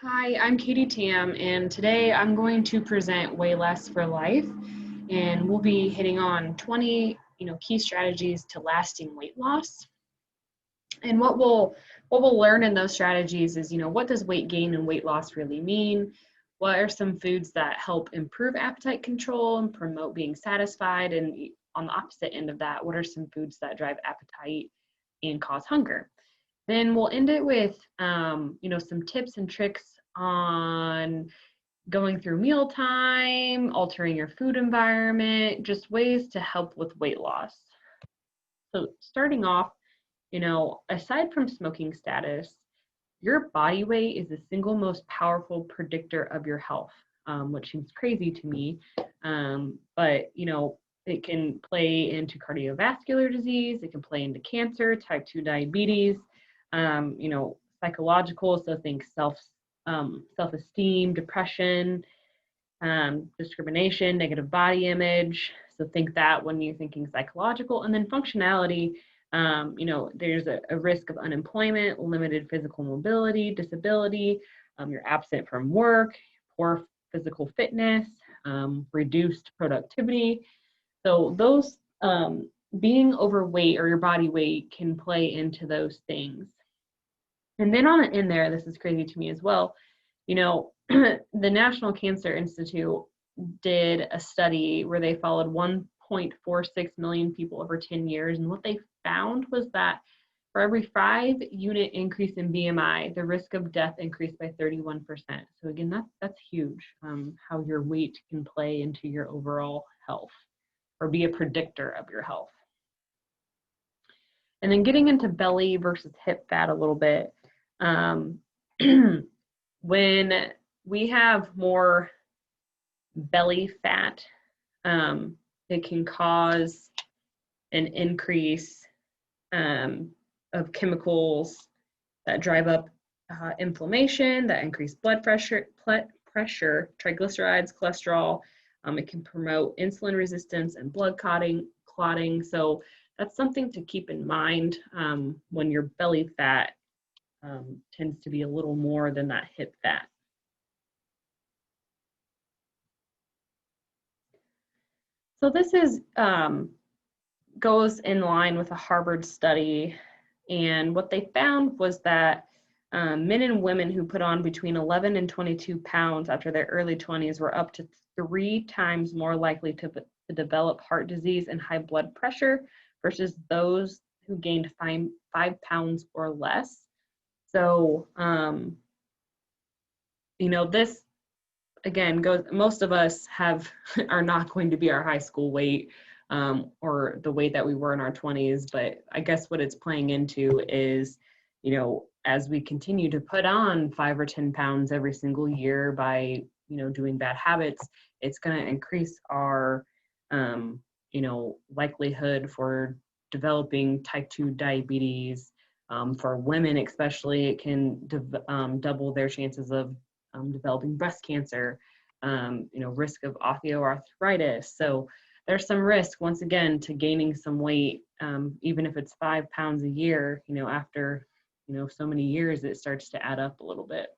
Hi, I'm Katie Tam, and today I'm going to present Way Less for Life, and we'll be hitting on 20, key strategies to lasting weight loss. And what we'll learn in those strategies is, what does weight gain and weight loss really mean? What are some foods that help improve appetite control and promote being satisfied? And on the opposite end of that, what are some foods that drive appetite and cause hunger? Then we'll end it with, some tips and tricks on going through mealtime, altering your food environment, just ways to help with weight loss. So starting off, aside from smoking status, your body weight is the single most powerful predictor of your health, which seems crazy to me. But, it can play into cardiovascular disease, it can play into cancer, type 2 diabetes, psychological, so think self-esteem, depression, discrimination, negative body image. So think that when you're thinking psychological, and then functionality. There's a risk of unemployment, limited physical mobility, disability. You're absent from work, poor physical fitness, reduced productivity. So those being overweight or your body weight can play into those things. And then on in there, this is crazy to me as well. The National Cancer Institute did a study where they followed 1.46 million people over 10 years. And what they found was that for every 5-unit increase in BMI, the risk of death increased by 31%. So again, that's huge, how your weight can play into your overall health or be a predictor of your health. And then getting into belly versus hip fat a little bit. When we have more belly fat, it can cause an increase of chemicals that drive up inflammation, that increase blood pressure, triglycerides, cholesterol. It can promote insulin resistance and blood clotting. So that's something to keep in mind when your belly fat tends to be a little more than that hip fat. So this is goes in line with a Harvard study, and what they found was that men and women who put on between 11 and 22 pounds after their early 20s were up to 3 times more likely to develop heart disease and high blood pressure versus those who gained 5 pounds or less. So, this again goes, most of us are not going to be our high school weight or the weight that we were in our 20s, but I guess what it's playing into is, as we continue to put on 5 or 10 pounds every single year by, doing bad habits, it's going to increase our, likelihood for developing type 2 diabetes. For women especially, it can double their chances of developing breast cancer, risk of osteoarthritis. So there's some risk, once again, to gaining some weight, even if it's 5 pounds a year. After so many years, it starts to add up a little bit.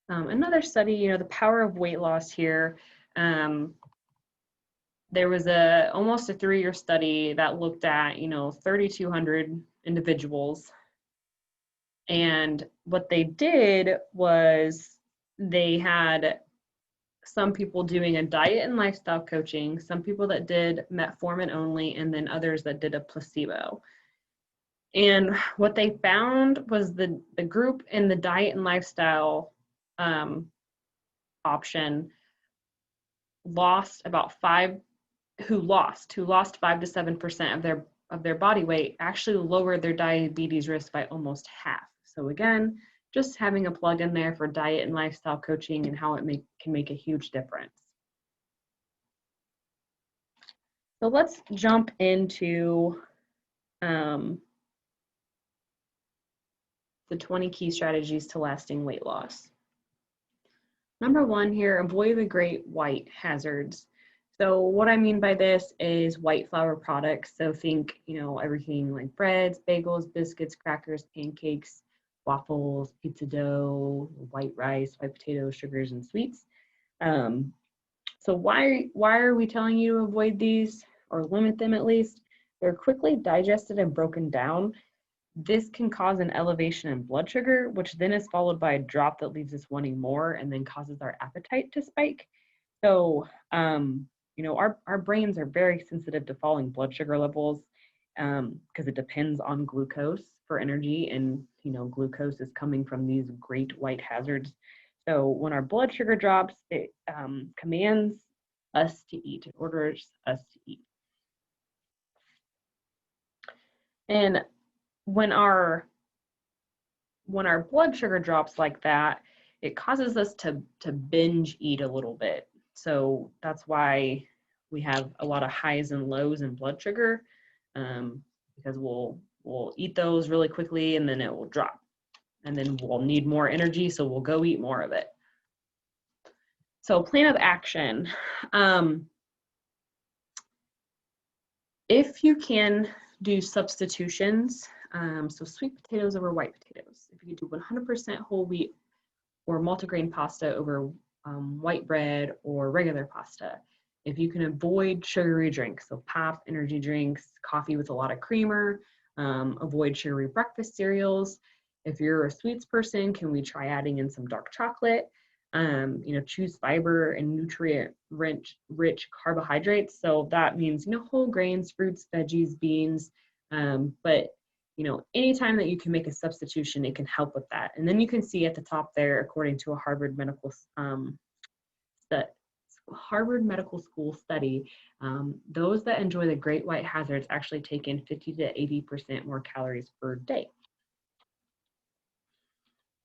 Another study, the power of weight loss here. There was almost a 3-year study that looked at 3,200 individuals, and what they did was they had some people doing a diet and lifestyle coaching, some people that did metformin only, and then others that did a placebo. And what they found was the group in the diet and lifestyle option lost about 5 to 7% of their body weight, actually lowered their diabetes risk by almost half. So again, just having a plug in there for diet and lifestyle coaching and how it can make a huge difference. So let's jump into the 20 key strategies to lasting weight loss. Number 1 here, avoid the great white hazards. So what I mean by this is white flour products. So think, everything like breads, bagels, biscuits, crackers, pancakes, waffles, pizza dough, white rice, white potatoes, sugars, and sweets. So why are we telling you to avoid these or limit them at least? They're quickly digested and broken down. This can cause an elevation in blood sugar, which then is followed by a drop that leaves us wanting more and then causes our appetite to spike. So, our brains are very sensitive to falling blood sugar levels because it depends on glucose for energy, and glucose is coming from these great white hazards. So when our blood sugar drops, it commands us to eat. It orders us to eat. And when our blood sugar drops like that, it causes us to binge eat a little bit. So that's why we have a lot of highs and lows in blood sugar, because we'll eat those really quickly and then it will drop. And then we'll need more energy, so we'll go eat more of it. So plan of action. If you can do substitutions, so sweet potatoes over white potatoes. If you do 100% whole wheat or multigrain pasta over white bread or regular pasta. If you can avoid sugary drinks, so pop, energy drinks, coffee with a lot of creamer, avoid sugary breakfast cereals. If you're a sweets person, can we try adding in some dark chocolate? Choose fiber and nutrient-rich carbohydrates. So that means, whole grains, fruits, veggies, beans, but anytime that you can make a substitution, it can help with that. And then you can see at the top there, according to a Harvard Medical School study, those that enjoy the great white hazards actually take in 50 to 80% more calories per day.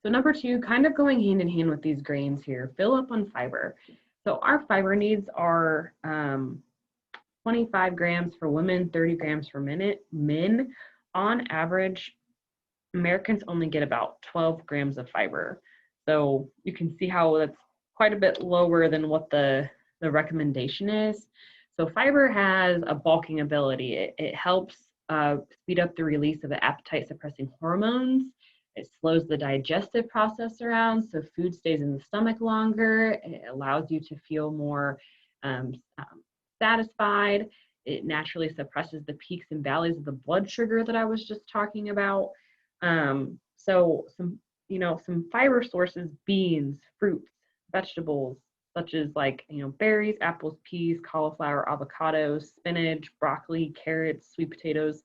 So number 2, kind of going hand in hand with these grains here, fill up on fiber. So our fiber needs are 25 grams for women, 30 grams for men. On average, Americans only get about 12 grams of fiber. So you can see how that's quite a bit lower than what the recommendation is. So fiber has a bulking ability. It helps speed up the release of the appetite suppressing hormones. It slows the digestive process around, so food stays in the stomach longer. It allows you to feel more satisfied. It naturally suppresses the peaks and valleys of the blood sugar that I was just talking about. So some fiber sources: beans, fruits, vegetables, such as berries, apples, peas, cauliflower, avocados, spinach, broccoli, carrots, sweet potatoes.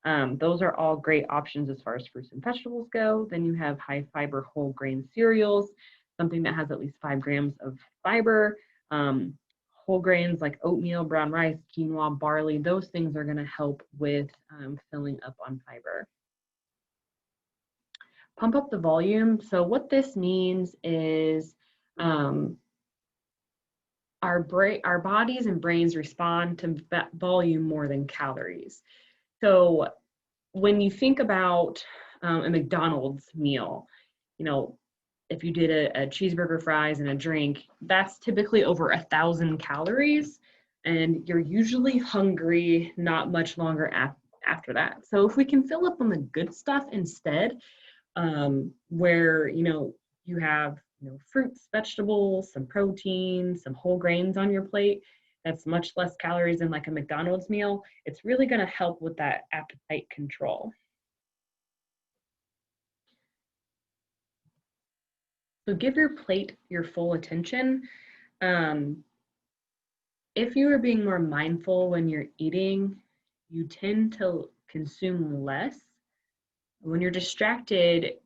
Those are all great options as far as fruits and vegetables go. Then you have high fiber whole grain cereals, something that has at least 5 grams of fiber. Whole grains like oatmeal, brown rice, quinoa, barley, those things are going to help with filling up on fiber. Pump up the volume. So what this means is our bodies and brains respond to volume more than calories. So when you think about a McDonald's meal, if you did a cheeseburger, fries, and a drink, that's typically over 1,000 calories, and you're usually hungry not much longer after that. So if we can fill up on the good stuff instead, where you have fruits, vegetables, some protein, some whole grains on your plate, that's much less calories than like a McDonald's meal. It's really going to help with that appetite control. So give your plate your full attention. If you are being more mindful when you're eating, you tend to consume less. When you're distracted,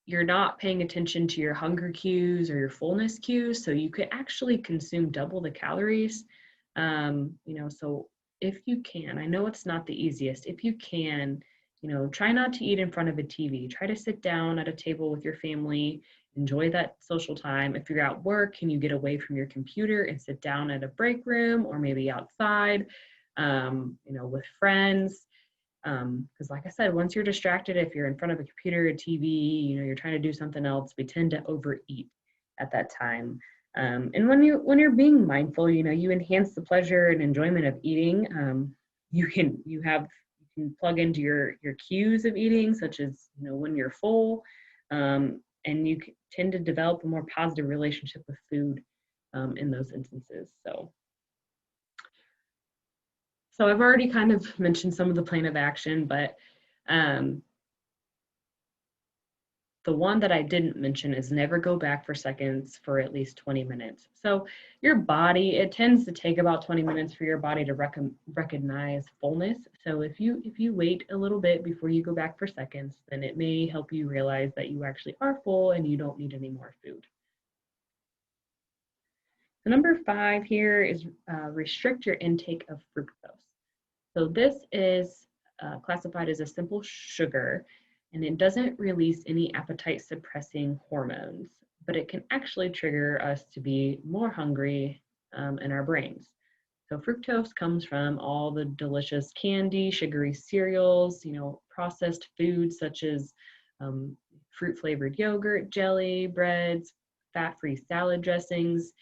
you're not paying attention to your hunger cues or your fullness cues, so you could actually consume double the calories. So if you can, I know it's not the easiest, if you can, try not to eat in front of a TV. Try to sit down at a table with your family, enjoy that social time. If you're at work, can you get away from your computer and sit down at a break room or maybe outside, with friends? Because like I said, once you're distracted, if you're in front of a computer, a TV, you're trying to do something else, we tend to overeat at that time. And when you're being mindful, you enhance the pleasure and enjoyment of eating. You can plug into your cues of eating, such as when you're full, and you tend to develop a more positive relationship with food in those instances. So I've already kind of mentioned some of the plan of action, but the one that I didn't mention is never go back for seconds for at least 20 minutes. So your body, it tends to take about 20 minutes for your body to recognize fullness. So if you wait a little bit before you go back for seconds, then it may help you realize that you actually are full and you don't need any more food. So number 5 here is restrict your intake of fructose. So this is classified as a simple sugar, and it doesn't release any appetite suppressing hormones, but it can actually trigger us to be more hungry in our brains. So fructose comes from all the delicious candy, sugary cereals, processed foods such as fruit flavored yogurt, jelly, breads, fat-free salad dressings,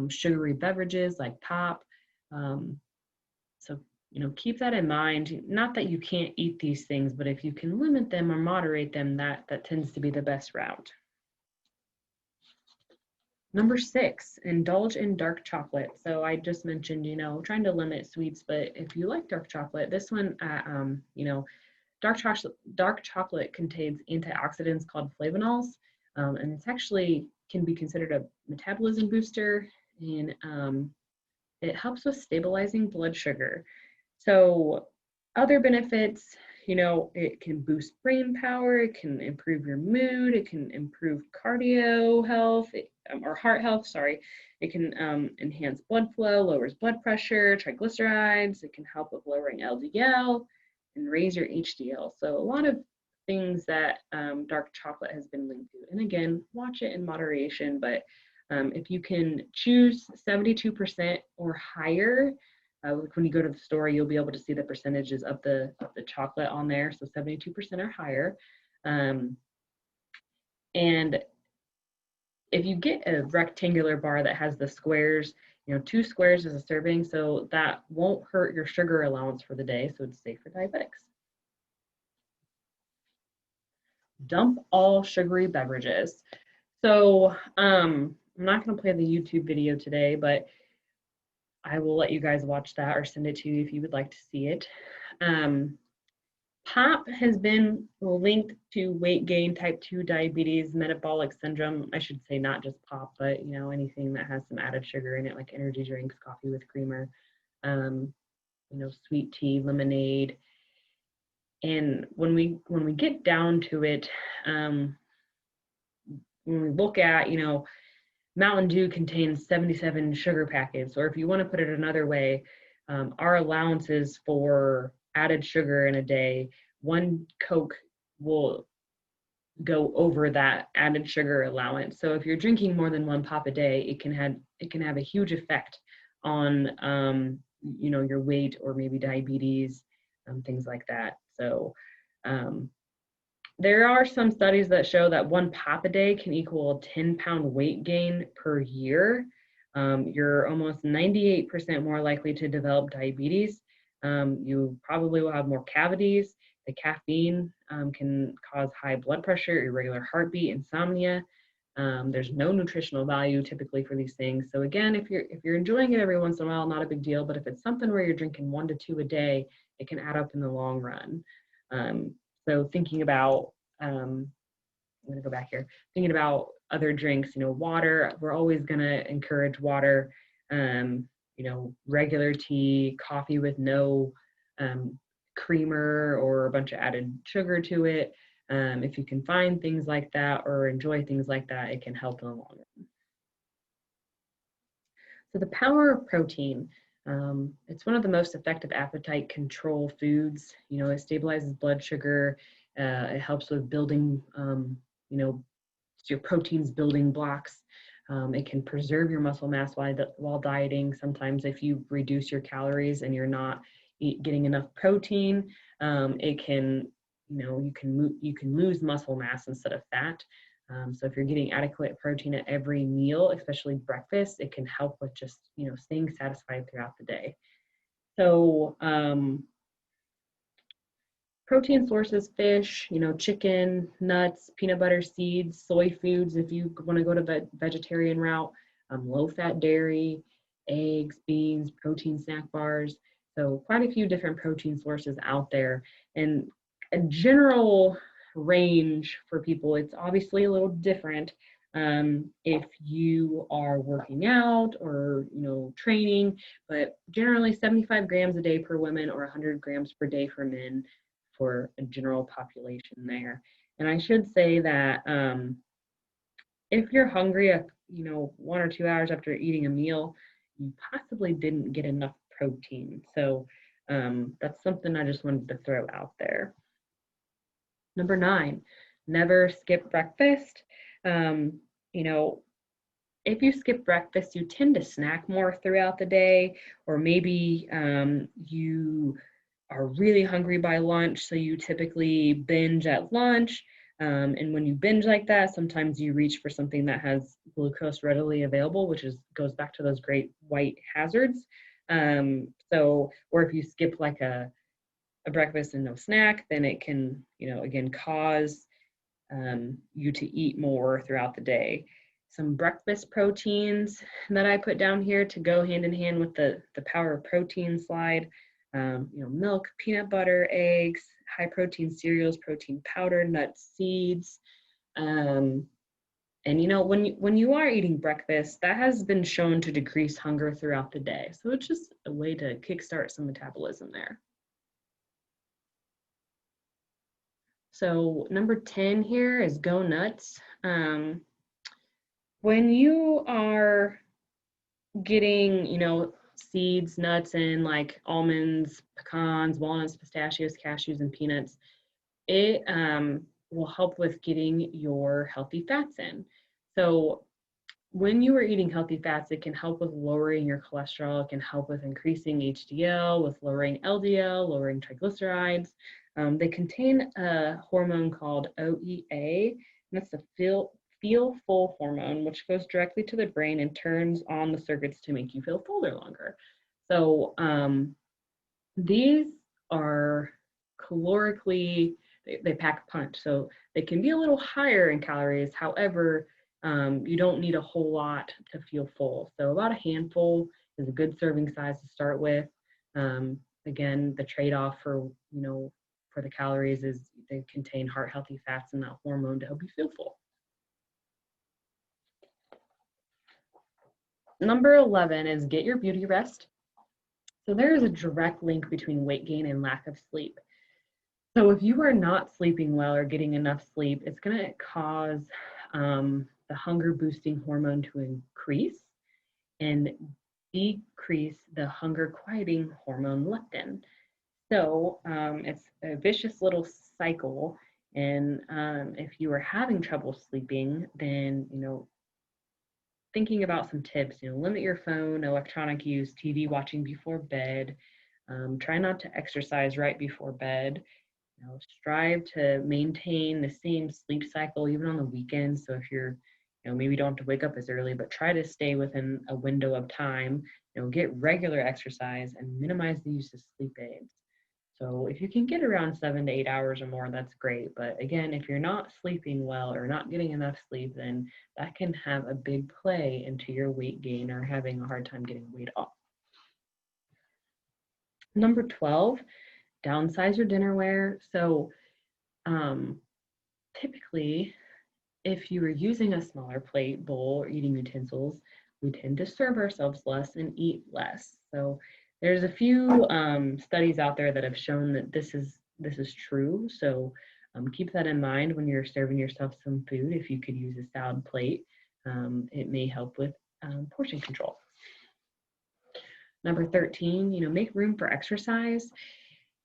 sugary beverages like pop. So keep that in mind. Not that you can't eat these things, but if you can limit them or moderate them, that tends to be the best route. Number 6, indulge in dark chocolate. So I just mentioned, trying to limit sweets, but if you like dark chocolate, this one, dark chocolate contains antioxidants called flavonols, and it's actually can be considered a metabolism booster, and it helps with stabilizing blood sugar. So other benefits, it can boost brain power, it can improve your mood, it can improve cardio health, or heart health, sorry. It can enhance blood flow, lowers blood pressure, triglycerides, it can help with lowering LDL and raise your HDL. So a lot of things that dark chocolate has been linked to. And again, watch it in moderation, but if you can choose 72% or higher, when you go to the store, you'll be able to see the percentages of the chocolate on there. So 72% or higher. And if you get a rectangular bar that has the squares, 2 squares is a serving, so that won't hurt your sugar allowance for the day. So it's safe for diabetics. Dump all sugary beverages. So I'm not going to play the YouTube video today, but I will let you guys watch that or send it to you if you would like to see it. Pop has been linked to weight gain, type 2 diabetes, metabolic syndrome. I should say not just pop, but anything that has some added sugar in it, like energy drinks, coffee with creamer, sweet tea, lemonade. And when we get down to it, when we look at, Mountain Dew contains 77 sugar packets, or if you want to put it another way, our allowances for added sugar in a day, 1 Coke will go over that added sugar allowance. So if you're drinking more than 1 pop a day, it can have a huge effect on your weight or maybe diabetes, things like that. So there are some studies that show that 1 pop a day can equal a 10-pound weight gain per year. You're almost 98% more likely to develop diabetes. You probably will have more cavities. The caffeine can cause high blood pressure, irregular heartbeat, insomnia. There's no nutritional value typically for these things. So again, if you're enjoying it every once in a while, not a big deal. But if it's something where you're drinking 1 to 2 a day, it can add up in the long run. So thinking about, I'm going to go back here, thinking about other drinks, water, we're always going to encourage water, regular tea, coffee with no creamer or a bunch of added sugar to it. If you can find things like that or enjoy things like that, it can help in the long run. So the power of protein. It's one of the most effective appetite control foods. It stabilizes blood sugar. It helps with building, your proteins building blocks. It can preserve your muscle mass while dieting. Sometimes if you reduce your calories and you're not getting enough protein, it can, you can lose muscle mass instead of fat. So if you're getting adequate protein at every meal, especially breakfast, it can help with just, staying satisfied throughout the day. So Protein sources, fish, chicken, nuts, peanut butter, seeds, soy foods if you want to go to the vegetarian route, low-fat dairy, eggs, beans, protein snack bars. So quite a few different protein sources out there. And a general range for people, it's obviously a little different if you are working out or training, but generally 75 grams a day per women or 100 grams per day for men for a general population there. And I should say that if you're hungry, 1 or 2 hours after eating a meal, you possibly didn't get enough protein. So that's something I just wanted to throw out there. Number 9, never skip breakfast. If you skip breakfast, you tend to snack more throughout the day, or maybe you are really hungry by lunch, so you typically binge at lunch. And when you binge like that, sometimes you reach for something that has glucose readily available, which goes back to those great white hazards. Or if you skip like a breakfast and no snack, then it can, again, cause you to eat more throughout the day. Some breakfast proteins that I put down here to go hand in hand with the power of protein slide. Milk, peanut butter, eggs, high protein cereals, protein powder, nuts, seeds. And when you are eating breakfast, that has been shown to decrease hunger throughout the day. So it's just a way to kickstart some metabolism there. So number 10 here is go nuts. When you are getting, seeds, nuts, and like almonds, pecans, walnuts, pistachios, cashews, and peanuts, it will help with getting your healthy fats in. So when you are eating healthy fats, it can help with lowering your cholesterol. It can help with increasing HDL, with lowering LDL, lowering triglycerides. They contain a hormone called OEA, and that's the feel full hormone, which goes directly to the brain and turns on the circuits to make you feel fuller longer. So these are calorically, they pack a punch. So they can be a little higher in calories. However, you don't need a whole lot to feel full. So about a handful is a good serving size to start with. Again, the trade-off for the calories is they contain heart healthy fats and that hormone to help you feel full. Number 11 is get your beauty rest. So there is a direct link between weight gain and lack of sleep. So if you are not sleeping well or getting enough sleep, it's going to cause the hunger boosting hormone to increase and decrease the hunger quieting hormone leptin. So it's a vicious little cycle. And if you are having trouble sleeping, then, thinking about some tips, limit your phone, electronic use, TV watching before bed. Try not to exercise right before bed. Strive to maintain the same sleep cycle even on the weekends. So if you're, maybe don't have to wake up as early, but try to stay within a window of time. Get regular exercise and minimize the use of sleep aids. So if you can get around 7 to 8 hours or more, that's great. But again, if you're not sleeping well or not getting enough sleep, then that can have a big play into your weight gain or having a hard time getting weight off. Number 12, downsize your dinnerware. So typically, if you are using a smaller plate, bowl, or eating utensils, we tend to serve ourselves less and eat less. So there's a few studies out there that have shown that this is true. So keep that in mind when you're serving yourself some food. If you could use a salad plate, it may help with portion control. Number 13, make room for exercise.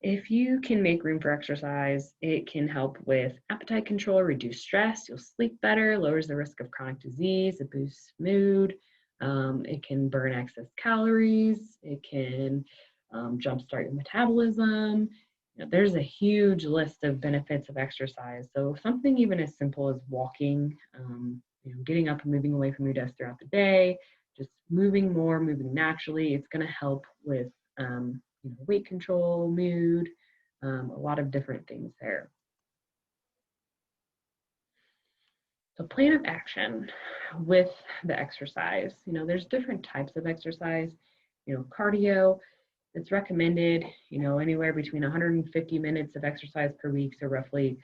If you can make room for exercise, it can help with appetite control, reduce stress, you'll sleep better, lowers the risk of chronic disease, it boosts mood, it can burn excess calories, it can jumpstart your metabolism. There's a huge list of benefits of exercise. So something even as simple as walking, getting up and moving away from your desk throughout the day, just moving more, moving naturally, it's going to help with weight control, mood, a lot of different things there. So plan of action with the exercise. There's different types of exercise. Cardio, it's recommended, anywhere between 150 minutes of exercise per week, so roughly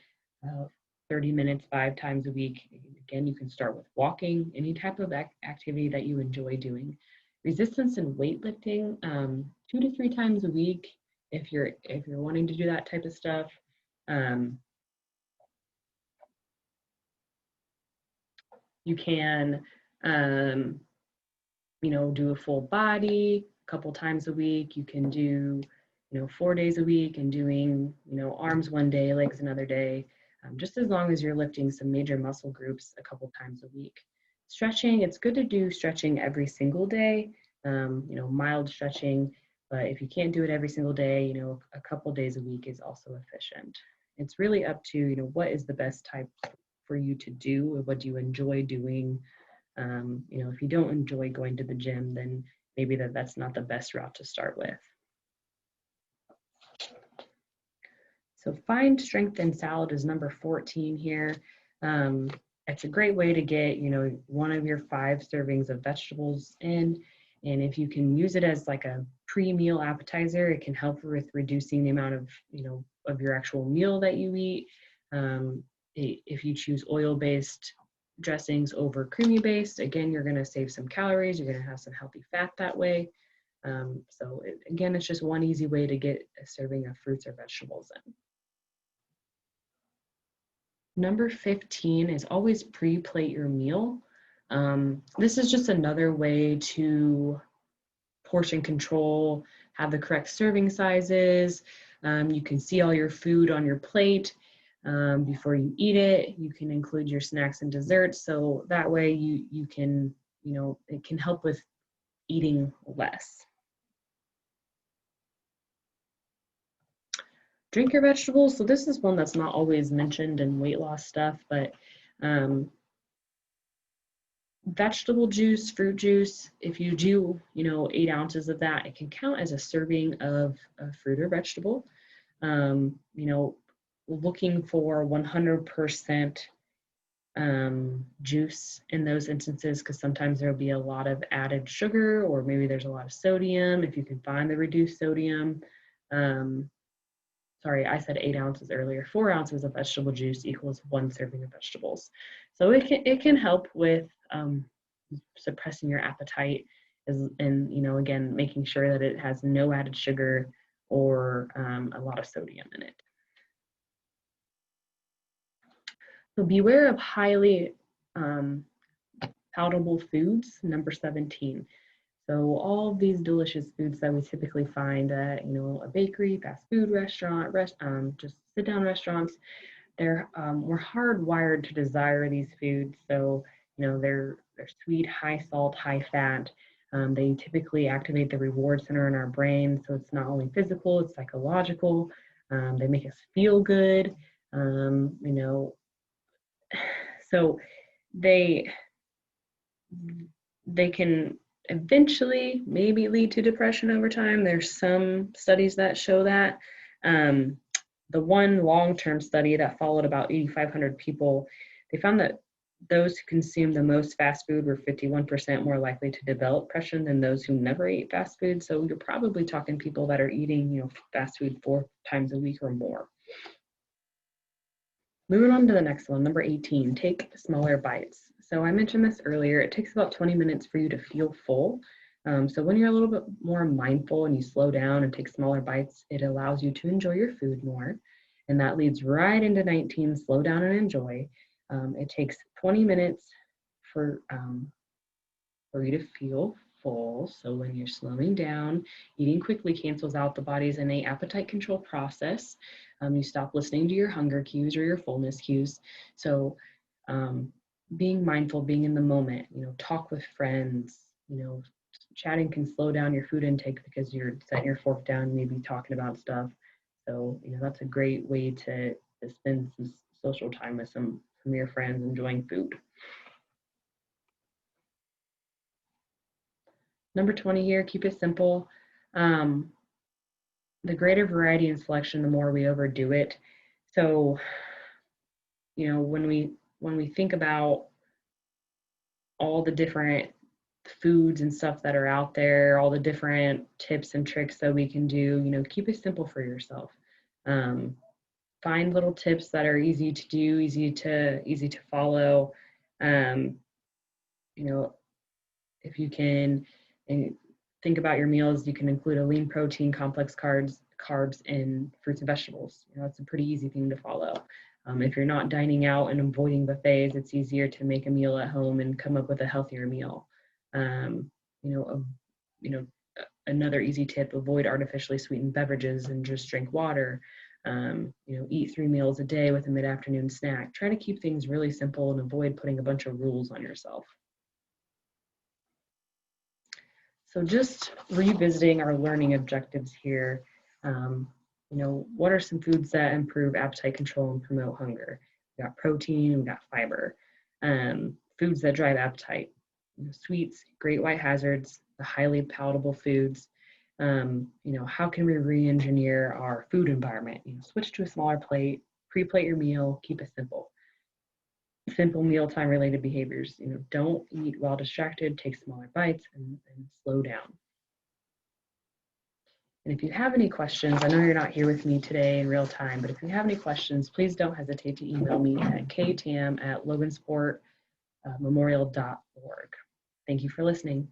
30 minutes 5 times a week. Again, you can start with walking, any type of activity that you enjoy doing. Resistance and weightlifting, 2 to 3 times a week if you're wanting to do that type of stuff. You can, do a full body a couple times a week. You can do, 4 days a week and doing, arms one day, legs another day, just as long as you're lifting some major muscle groups a couple times a week. Stretching, it's good to do stretching every single day, mild stretching, but if you can't do it every single day, a couple days a week is also efficient. It's really up to, what is the best type for you to do, or what do you enjoy doing. If you don't enjoy going to the gym, then maybe that's not the best route to start with. So find strength in salad is number 14 here. It's a great way to get, one of your 5 servings of vegetables in. And if you can use it as like a pre-meal appetizer, it can help with reducing the amount of, of your actual meal that you eat. If you choose oil-based dressings over creamy based, again, you're going to save some calories. You're going to have some healthy fat that way. Again, it's just one easy way to get a serving of fruits or vegetables in. Number 15 is always pre-plate your meal. This is just another way to portion control, have the correct serving sizes. You can see all your food on your plate. Before you eat it. You can include your snacks and desserts, so that way you can, it can help with eating less. Drink your vegetables. So this is one that's not always mentioned in weight loss stuff, but vegetable juice, fruit juice, if you do, 8 ounces of that, it can count as a serving of a fruit or vegetable. Looking for 100% juice in those instances, because sometimes there'll be a lot of added sugar, or maybe there's a lot of sodium. If you can find the reduced sodium, sorry, I said 8 ounces earlier. 4 ounces of vegetable juice equals 1 serving of vegetables. So it can help with suppressing your appetite, and again, making sure that it has no added sugar or a lot of sodium in it. So beware of highly palatable foods, number 17. So all of these delicious foods that we typically find at, a bakery, fast food restaurant, just sit-down restaurants, we're hardwired to desire these foods. So, they're sweet, high salt, high fat. They typically activate the reward center in our brain. So it's not only physical, it's psychological. They make us feel good, so they can eventually maybe lead to depression over time. There's some studies that show that. The one long-term study that followed about 8,500 people, they found that those who consumed the most fast food were 51% more likely to develop depression than those who never ate fast food. So you're probably talking people that are eating, fast food 4 times a week or more. Moving on to the next one, number 18, take smaller bites. So I mentioned this earlier, it takes about 20 minutes for you to feel full. So when you're a little bit more mindful and you slow down and take smaller bites, it allows you to enjoy your food more. And that leads right into 19, slow down and enjoy. It takes 20 minutes for you to feel full. So when you're slowing down, eating quickly cancels out the body's innate appetite control process. You stop listening to your hunger cues or your fullness cues. So being mindful, being in the moment, talk with friends, chatting can slow down your food intake because you're setting your fork down, maybe talking about stuff. So, that's a great way to spend some social time with some of your friends enjoying food. Number 20 here, keep it simple. the greater variety and selection, the more we overdo it. So, when we think about all the different foods and stuff that are out there, all the different tips and tricks that we can do, keep it simple for yourself. Find little tips that are easy to do, easy to follow. Um, if you can think about your meals, you can include a lean protein, complex carbs, and fruits and vegetables. It's a pretty easy thing to follow. If you're not dining out and avoiding buffets, it's easier to make a meal at home and come up with a healthier meal. Um, you know, another easy tip: avoid artificially sweetened beverages and just drink water. Eat 3 meals a day with a mid-afternoon snack. Try to keep things really simple and avoid putting a bunch of rules on yourself. So just revisiting our learning objectives here, what are some foods that improve appetite control and promote hunger? We got protein, we got fiber. Foods that drive appetite, sweets, great white hazards, the highly palatable foods. How can we re-engineer our food environment? Switch to a smaller plate, pre-plate your meal, keep it simple. Simple mealtime related behaviors. Don't eat while distracted, take smaller bites, and slow down. And if you have any questions, I know you're not here with me today in real time, but if you have any questions, please don't hesitate to email me at ktam@logansportmemorial.org. Thank you for listening.